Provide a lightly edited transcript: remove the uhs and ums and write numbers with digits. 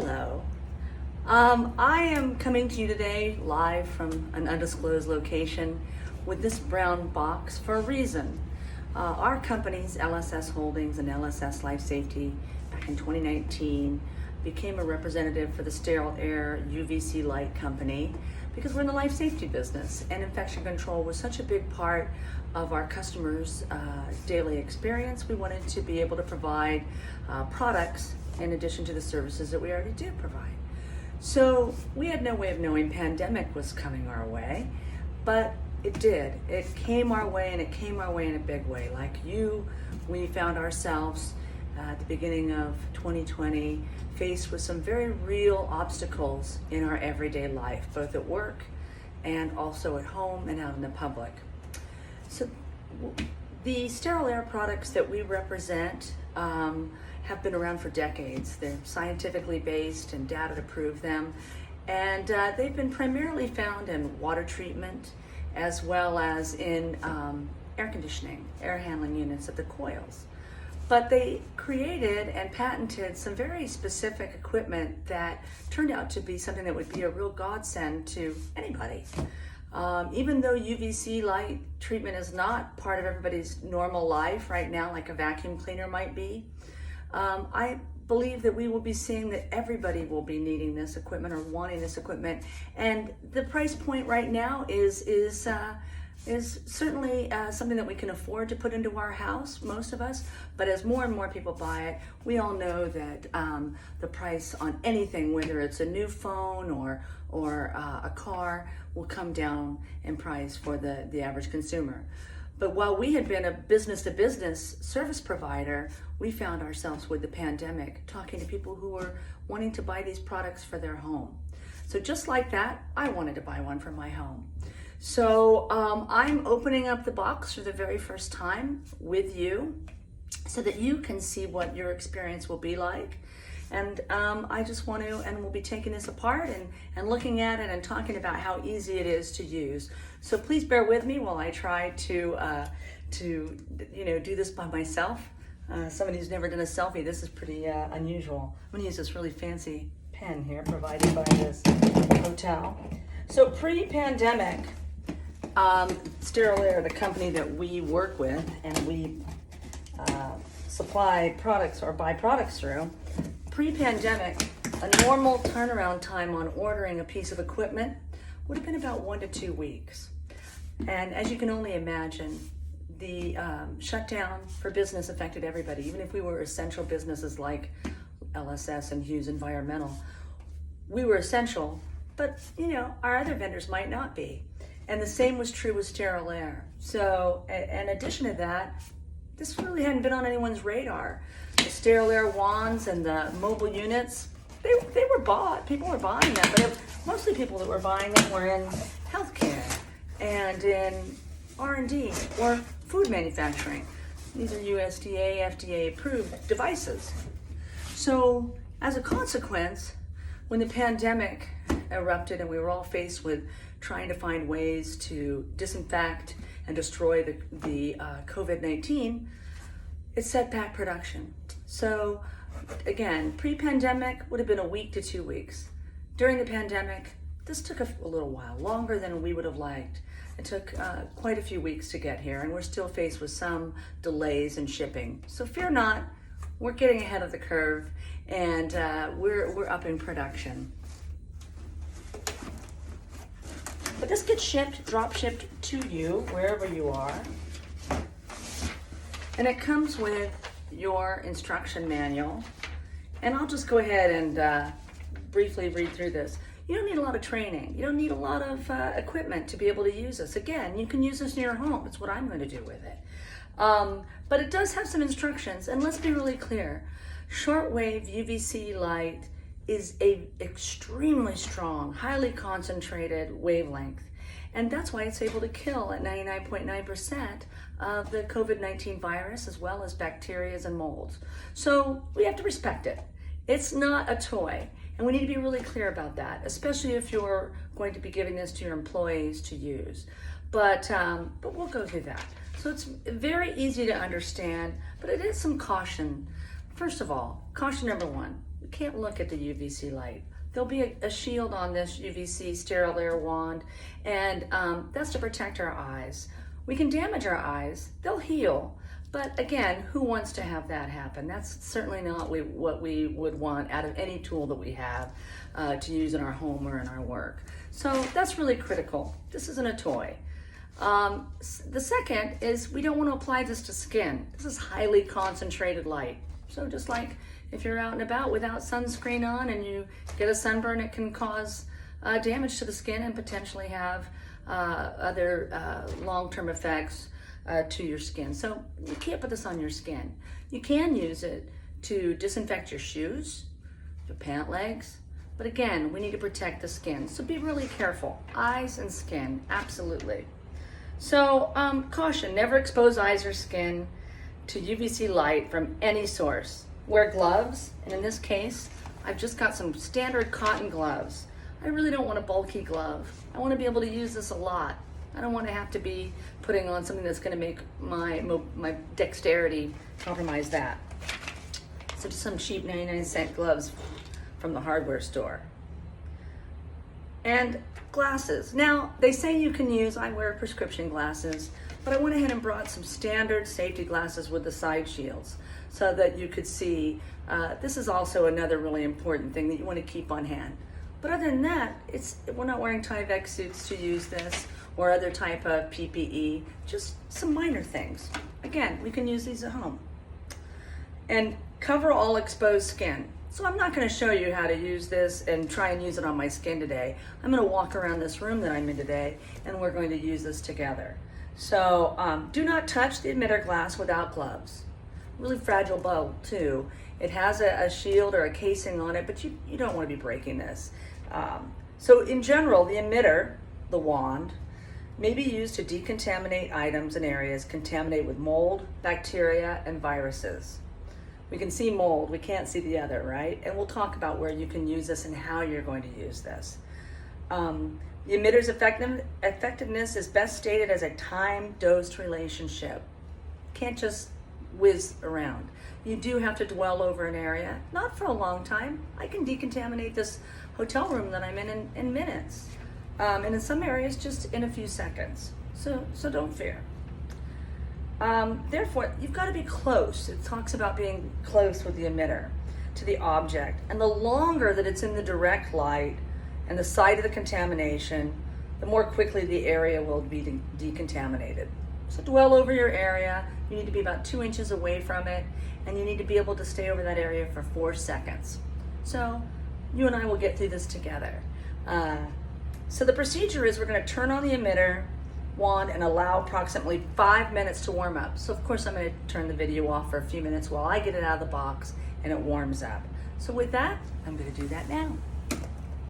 Hello. I am coming to you today live from an undisclosed location with this brown box for a reason. Our companies, LSS Holdings and LSS Life Safety, back in 2019, became a representative for the Steril-Aire UVC light company because we're in the life safety business, and infection control was such a big part of our customers' daily experience. We wanted to be able to provide products in addition to the services that we already do provide. So we had no way of knowing pandemic was coming our way, but it did. It came our way, and it came our way in a big way. Like you, we found ourselves at the beginning of 2020 faced with some very real obstacles in our everyday life, both at work and also at home and out in the public. So the Steril-Aire products that we represent have been around for decades. They're scientifically based and data to prove them. And they've been primarily found in water treatment as well as in air conditioning, air handling units at the coils. But they created and patented some very specific equipment that turned out to be something that would be a real godsend to anybody. Even though UVC light treatment is not part of everybody's normal life right now, like a vacuum cleaner might be, I believe that we will be seeing that everybody will be needing this equipment or wanting this equipment. And the price point right now is certainly something that we can afford to put into our house, most of us. But as more and more people buy it, we all know that the price on anything, whether it's a new phone or a car, will come down in price for the average consumer. But while we had been a business-to-business service provider, we found ourselves with the pandemic talking to people who were wanting to buy these products for their home. So just like that, I wanted to buy one for my home. So I'm opening up the box for the very first time with you so that you can see what your experience will be like. And I just want to, and we'll be taking this apart and looking at it and talking about how easy it is to use. So please bear with me while I try to do this by myself. Somebody who's never done a selfie, this is pretty unusual. I'm going to use this really fancy pen here provided by this hotel. So pre-pandemic, Steril-Aire, the company that we work with and we supply products or buy products through, pre-pandemic, a normal turnaround time on ordering a piece of equipment would have been about 1 to 2 weeks. And as you can only imagine, the shutdown for business affected everybody. Even if we were essential businesses like LSS and Hughes Environmental, we were essential, but our other vendors might not be. And the same was true with Steril-Aire. So in addition to that, this really hadn't been on anyone's radar. The Steril-Aire wands and the mobile units, they were bought. People were buying them, but mostly people that were buying them were in healthcare and in R&D or food manufacturing. These are USDA, FDA approved devices. So as a consequence, when the pandemic erupted and we were all faced with trying to find ways to disinfect and destroy the COVID-19, it set back production. So again, pre-pandemic would have been 1 week to 2 weeks. During the pandemic, this took a little while, longer than we would have liked. It took quite a few weeks to get here, and we're still faced with some delays in shipping. So fear not, we're getting ahead of the curve, and we're up in production. But this gets shipped, drop shipped to you, wherever you are. And it comes with your instruction manual. And I'll just go ahead and briefly read through this. You don't need a lot of training. You don't need a lot of equipment to be able to use this. Again, you can use this in your home. It's what I'm going to do with it. But it does have some instructions. And let's be really clear. Shortwave UVC light is a extremely strong, highly concentrated wavelength. And that's why it's able to kill at 99.9% of the COVID-19 virus as well as bacteria and molds. So we have to respect it. It's not a toy. And we need to be really clear about that, especially if you're going to be giving this to your employees to use. But we'll go through that. So it's very easy to understand, but it is some caution. First of all, caution number one, we can't look at the UVC light. There'll be a shield on this UVC Steril-Aire wand, and that's to protect our eyes. We can damage our eyes, they'll heal, but again, who wants to have that happen? That's certainly not what we would want out of any tool that we have to use in our home or in our work. So that's really critical. This isn't a toy. The second is we don't want to apply this to skin. This is highly concentrated light. So just like if you're out and about without sunscreen on and you get a sunburn, it can cause damage to the skin and potentially have other long-term effects to your skin. So you can't put this on your skin. You can use it to disinfect your shoes, your pant legs, but again, we need to protect the skin. So be really careful. Eyes and skin, absolutely. So caution, never expose eyes or skin to UVC light from any source. Wear gloves, and in this case, I've just got some standard cotton gloves. I really don't want a bulky glove. I want to be able to use this a lot. I don't want to have to be putting on something that's going to make my dexterity compromise that. So just some cheap 99-cent gloves from the hardware store. And glasses. Now, they say you can use, I wear prescription glasses, but I went ahead and brought some standard safety glasses with the side shields so that you could see. This is also another really important thing that you want to keep on hand. But other than that, we're not wearing Tyvek suits to use this or other type of PPE, just some minor things. Again, we can use these at home. And cover all exposed skin. So I'm not going to show you how to use this and try and use it on my skin today. I'm going to walk around this room that I'm in today and we're going to use this together. So do not touch the emitter glass without gloves. Really fragile bulb too. It has a shield or a casing on it, but you don't want to be breaking this. So in general, the emitter, the wand, may be used to decontaminate items and areas contaminated with mold, bacteria, and viruses. We can see mold, we can't see the other, right? And we'll talk about where you can use this and how you're going to use this. The emitter's effectiveness is best stated as a time-dose relationship. Can't just whiz around. You do have to dwell over an area, not for a long time. I can decontaminate this hotel room that I'm in minutes. And in some areas, just in a few seconds. So don't fear. Therefore, you've got to be close. It talks about being close with the emitter to the object. And the longer that it's in the direct light and the site of the contamination, the more quickly the area will be decontaminated. So dwell over your area. You need to be about 2 inches away from it, and you need to be able to stay over that area for 4 seconds. So you and I will get through this together. So the procedure is we're going to turn on the emitter wand and allow approximately 5 minutes to warm up. So of course I'm going to turn the video off for a few minutes while I get it out of the box and it warms up. So with that, I'm going to do that now.